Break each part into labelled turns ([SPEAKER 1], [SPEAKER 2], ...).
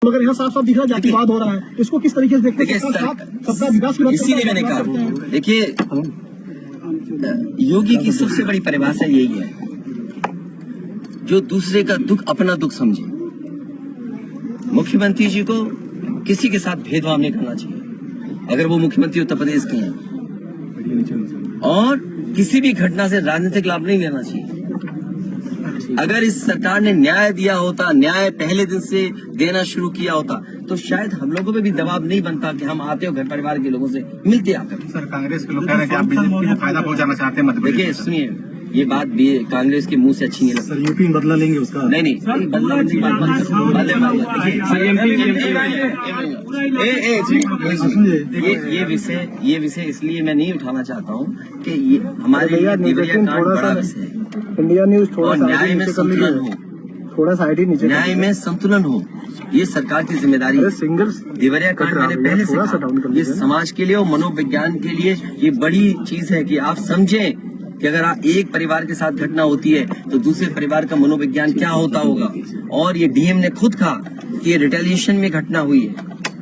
[SPEAKER 1] मगर यहाँ साफ साफ दिख रहा है जातिवाद हो रहा है, इसको किस तरीके से देखते हैं? सबका विकास की बात
[SPEAKER 2] इसीलिए मैंने कहा, देखिए योगी की सबसे बड़ी परिभाषा यही है, जो दूसरे का दुख अपना दुख समझे। मुख्यमंत्री जी को किसी के साथ भेदभाव नहीं करना चाहिए अगर वो मुख्यमंत्री उत्तर प्रदेश के हैं, और किसी भी घटना से राजनीतिक लाभ नहीं लेना चाहिए। अगर इस सरकार ने न्याय दिया होता, न्याय पहले दिन से देना शुरू किया होता, तो शायद हम लोगों पे भी दबाव नहीं बनता कि हम आते हो घर परिवार के लोगों से मिलते आकर।
[SPEAKER 3] सर, कांग्रेस के लोग कह रहे हैं कि आप बीजेपी को फायदा पहुंचाना चाहते हैं।
[SPEAKER 2] देखिए सुनिए, ये बात भी कांग्रेस के मुंह से अच्छी नहीं लगती।
[SPEAKER 1] सर यूपी में बदला लेंगे उसका?
[SPEAKER 2] नहीं बदला की बात मत करो। ये विषय इसलिए मैं नहीं उठाना चाहता हूँ कि ये हमारे लिए बड़ा विषय है।
[SPEAKER 1] इंडिया न्यूज थोड़ा
[SPEAKER 2] न्याय में संतुलन हो,
[SPEAKER 1] थोड़ा साइड ही नीचे,
[SPEAKER 2] न्याय में संतुलन हो, ये सरकार की जिम्मेदारी है। देवरिया कांड मैंने पहले से कहा, ये समाज के लिए और मनोविज्ञान के लिए ये बड़ी चीज है कि आप समझें कि अगर आप एक परिवार के साथ घटना होती है तो दूसरे परिवार का मनोविज्ञान क्या होता होगा। और ये डीएम ने खुद कहा कि ये रिटेलिएशन में घटना हुई है,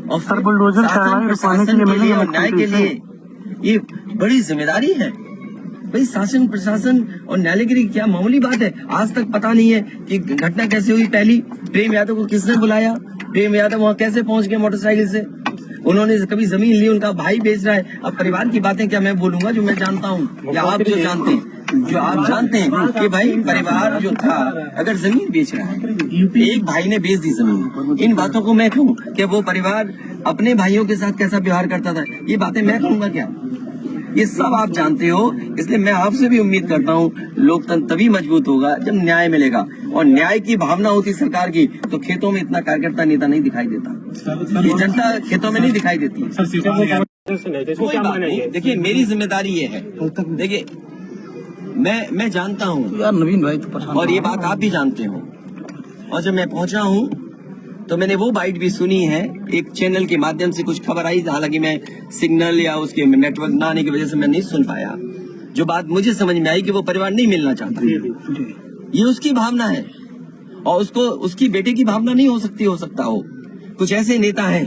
[SPEAKER 2] और शासन प्रशासन के लिए और न्याय के लिए ये बड़ी जिम्मेदारी है। भाई शासन प्रशासन और न्यायालय के लिए क्या मामूली बात है। आज तक पता नहीं है कि घटना कैसे हुई। पहली, प्रेम यादव को किसने बुलाया, प्रेम यादव वहाँ कैसे पहुंच गए मोटरसाइकिल से, उन्होंने कभी जमीन ली, उनका भाई बेच रहा है। अब परिवार की बातें क्या मैं बोलूंगा जो मैं जानता हूँ, या आप जो जानते हैं कि भाई परिवार जो था अगर जमीन बेच रहा है, एक भाई ने बेच दी जमीन, इन बातों को मैं कहूँ कि वो परिवार अपने भाइयों के साथ कैसा व्यवहार करता था, ये बातें मैं कहूँगा क्या? ये सब आप जानते हो। इसलिए मैं आपसे भी उम्मीद करता हूँ लोकतंत्र तभी मजबूत होगा जब न्याय मिलेगा, और न्याय की भावना होती सरकार की, तो खेतों में इतना कार्यकर्ता नेता नहीं दिखाई देता, ये जनता खेतों में नहीं दिखाई देती। कोई बात नहीं, देखिए मेरी जिम्मेदारी ये है, देखिए मैं जानता हूँ यार नवीन भाई, और ये बात आप भी जानते हो। और जब मैं पहुंचा हूँ तो मैंने वो बाइट भी सुनी है, एक चैनल के माध्यम से कुछ खबर आई, हालांकि मैं सिग्नल या उसके नेटवर्क न आने की वजह से मैं नहीं सुन पाया। जो बात मुझे समझ में आई कि वो परिवार नहीं मिलना चाहता, ये उसकी भावना है, और उसको उसकी बेटे की भावना नहीं हो सकता हो। कुछ ऐसे नेता हैं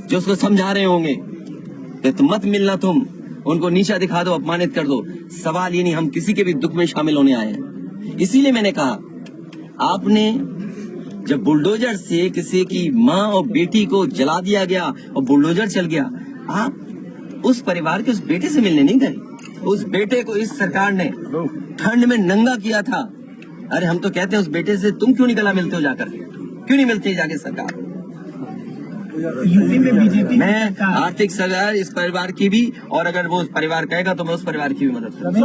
[SPEAKER 2] जो उसको समझा रहे होंगे कि तुम मत मिलना, तुम उनको नीचा दिखा दो, अपमानित कर दो। सवाल ये नहीं, हम किसी के भी दुख में शामिल होने आए हैं। इसीलिए मैंने कहा, आपने जब बुलडोजर से किसी की माँ और बेटी को जला दिया गया और बुलडोजर चल गया, आप उस परिवार के उस बेटे से मिलने नहीं गए। उस बेटे को इस सरकार ने ठंड में नंगा किया था। अरे हम तो कहते हैं उस बेटे से तुम क्यों नहीं गला मिलते हो जाकर, क्यों नहीं मिलते जाके सरकार?
[SPEAKER 1] यूपी में बीजेपी
[SPEAKER 2] मैं आर्थिक सहायता इस परिवार की भी, और अगर वो परिवार कहेगा तो मैं उस परिवार की भी मदद करूंगा।